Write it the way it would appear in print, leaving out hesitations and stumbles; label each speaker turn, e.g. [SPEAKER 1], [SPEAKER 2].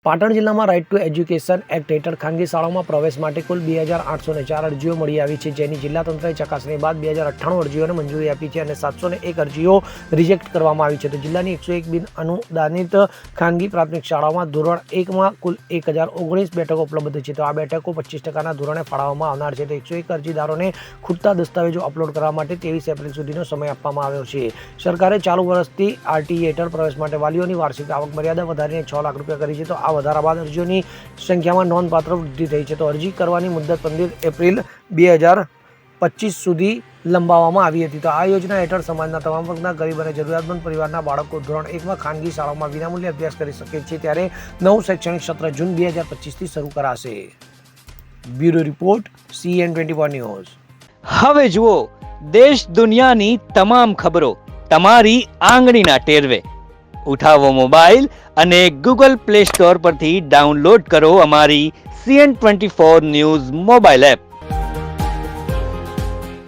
[SPEAKER 1] પાટણ જિલ્લામાં right to education act હેઠળ ખાનગી શાળાઓમાં પ્રવેશ માટે કુલ 2804 અરજીઓ મળી આવી છે, જેની જિલ્લા તંત્રએ ચકાસણી બાદ 2098 અરજીઓને મંજૂરી આપી છે અને 701 અરજીઓ રિજેક્ટ કરવામાં આવી છે. તો જિલ્લાની 101 બિન અનુદાનિત ખાનગી પ્રાથમિક શાળાઓમાં ધોરણ 1માં કુલ 1019 બેઠકો ઉપલબ્ધ છે. તો આ બેઠકો 25% ધોરણે ફાળવવામાં આવનાર છે. તો 101 અરજીદારોને ખૂટતા દસ્તાવેજો અપલોડ કરવા માટે 23 એપ્રિલ સુધીનો સમય આપવામાં આવ્યો છે. સરકારે ચાલુ વર્ષથી આરટીઈ હેઠળ પ્રવેશ માટે વાલીઓની વાર્ષિક આવક મર્યાદા વધારીને 6 લાખ રૂપિયા કરી છે. તો આ વધારા બાદ અરજીઓની સંખ્યામાં નોંધપાત્ર વૃદ્ધિ થઈ છે. તો અરજી કરવાની મુદત 15 એપ્રિલ 2025 સુધી લંબાવવામાં આવી હતી. તો આ યોજના હેઠળ સમાજના તમામ વર્ગના ગરીબ અને જરૂરિયાતમંદ પરિવારના બાળકો ધોરણ 1માં ખાનગી શાળાઓમાં વિનામૂલ્યે અભ્યાસ કરી શકે છે. ત્યારે નવું શૈક્ષણિક સત્ર જૂન 2025થી શરૂ કરાશે. Bureau report CN24 news.
[SPEAKER 2] હવે જુઓ દેશ દુનિયાની તમામ ખબરો તમારી આંગળીના ટેરવે. ઉઠાવો મોબાઈલ અને Google Play Store પરથી ડાઉનલોડ કરો અમારી CN24 ન્યૂઝ મોબાઈલ એપ.